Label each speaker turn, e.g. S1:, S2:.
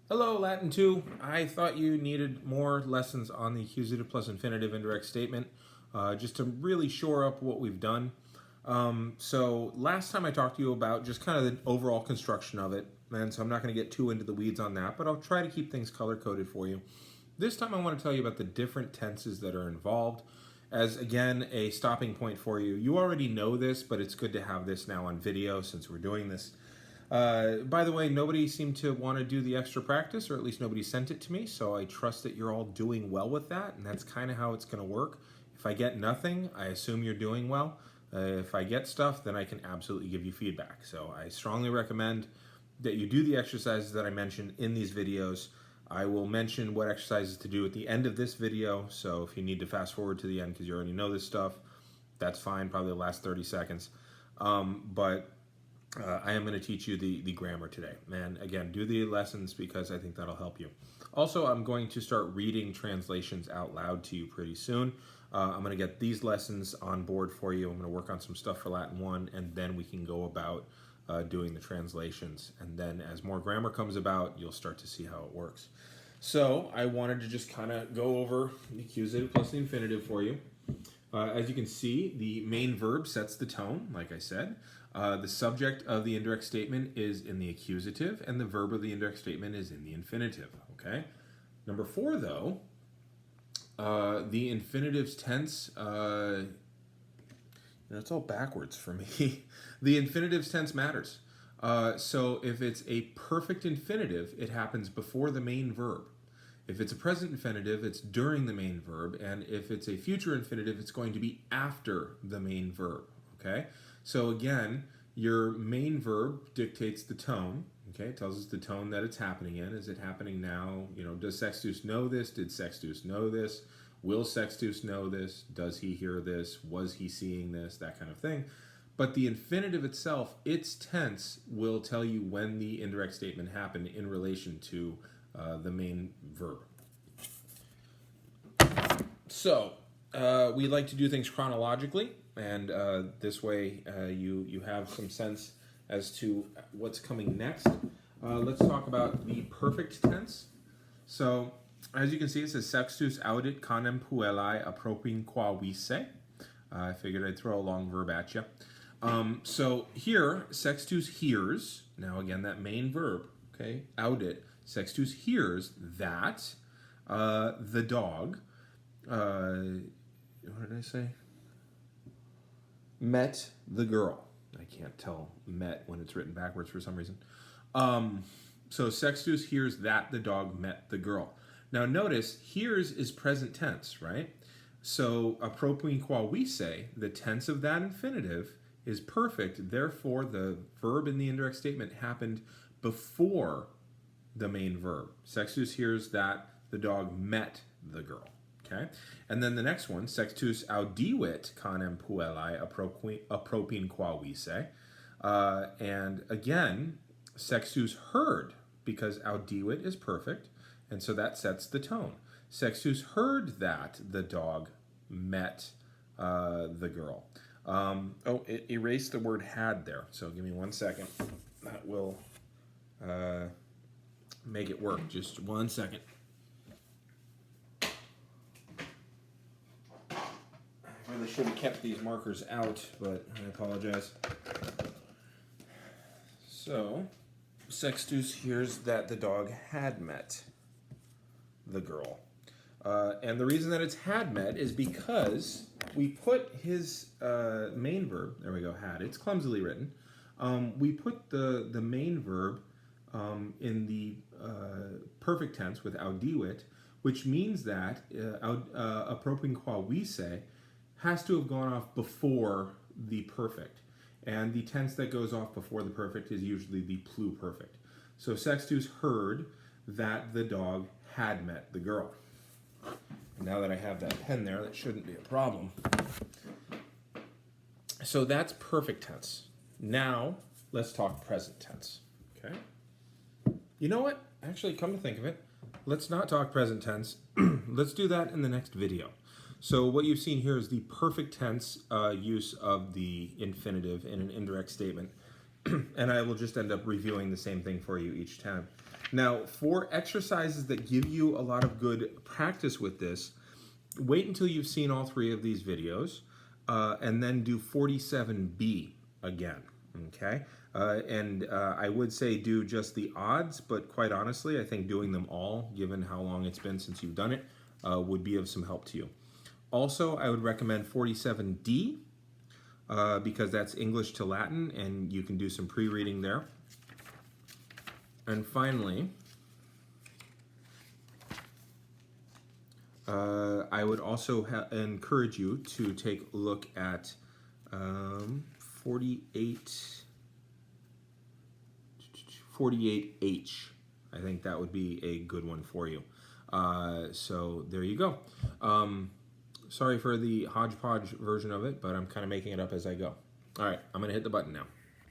S1: Hello, Latin 2. I thought you needed more lessons on the accusative plus infinitive indirect statement just to really shore up what we've done. So last time I talked to you about just kind of the overall construction of it, and so I'm not going to get too into the weeds on that, but I'll try to keep things color-coded for you. This time I want to tell you about the different tenses that are involved as, again, a stopping point for you. You already know this, but it's good to have this now on video since we're doing this. By the way, nobody seemed to want to do the extra practice, or at least nobody sent it to me, so I trust that you're all doing well with that, and that's kind of how it's going to work. If I get nothing, I assume you're doing well. If I get stuff, then I can absolutely give you feedback. So I strongly recommend that you do the exercises that I mentioned in these videos. I will mention what exercises to do at the end of this video, so if you need to fast forward to the end because you already know this stuff, that's fine, probably the last 30 seconds. I am going to teach you the grammar today. And again, do the lessons because I think that'll help you. Also, I'm going to start reading translations out loud to you pretty soon. I'm going to get these lessons on board for you. I'm going to work on some stuff for Latin 1, and then we can go about doing the translations. And then as more grammar comes about, you'll start to see how it works. So I wanted to just kind of go over the accusative plus the infinitive for you. As you can see, the main verb sets the tone, like I said. The subject of the indirect statement is in the accusative, and the verb of the indirect statement is in the infinitive, okay? Number 4, though, the infinitives tense, it's all backwards for me. The infinitives tense matters. So if it's a perfect infinitive, it happens before the main verb. If it's a present infinitive, it's during the main verb, and if it's a future infinitive, it's going to be after the main verb, okay? So again, your main verb dictates the tone, okay? It tells us the tone that it's happening in. Is it happening now? You know, does Sextus know this? Did Sextus know this? Will Sextus know this? Does he hear this? Was he seeing this? That kind of thing. But the infinitive itself, its tense, will tell you when the indirect statement happened in relation to the main verb. So, we like to do things chronologically, and this way you have some sense as to what's coming next. Let's talk about the perfect tense. So, as you can see, it says Sextus audit canem puellae approprium qua vise. I figured I'd throw a long verb at you. So here, Sextus hears, now again, that main verb, okay, audit, Sextus hears that the dog, what did I say? Met the girl. I can't tell met when it's written backwards for some reason. So Sextus hears that the dog met the girl. Now notice, hears is present tense, right? So approprium qua vise, the tense of that infinitive, is perfect. Therefore, the verb in the indirect statement happened before the main verb. Sextus hears that the dog met the girl. Okay? And then the next one, Sextus audivit canem puellae approprium qua vise. And again, Sextus heard, because audivit is perfect, and so that sets the tone. Sextus heard that the dog met the girl. It erased the word had there, so give me 1 second. That will make it work. Just 1 second. I really should have kept these markers out, but I apologize. So, Sextus hears that the dog had met the girl. And the reason that it's had met is because we put his main verb, there we go, had, it's clumsily written. We put the main verb in the perfect tense with audivit, which means that approprium qua vise has to have gone off before the perfect. And the tense that goes off before the perfect is usually the pluperfect. So Sextus heard that the dog had met the girl. And now that I have that pen there, that shouldn't be a problem. So that's perfect tense. Now, let's talk present tense. Okay? You know what? Actually, come to think of it, let's not talk present tense. Let's do that in the next video. So what you've seen here is the perfect tense use of the infinitive in an indirect statement. And I will just end up reviewing the same thing for you each time. Now, for exercises that give you a lot of good practice with this, wait until you've seen all three of these videos and then do 47B again, okay? I would say do just the odds, but quite honestly, I think doing them all, given how long it's been since you've done it, would be of some help to you. Also, I would recommend 47D because that's English to Latin, and you can do some pre-reading there. And finally, I would also encourage you to take a look at 48H. I think that would be a good one for you. So there you go. Sorry for the hodgepodge version of it, but I'm kind of making it up as I go. All right, I'm going to hit the button now.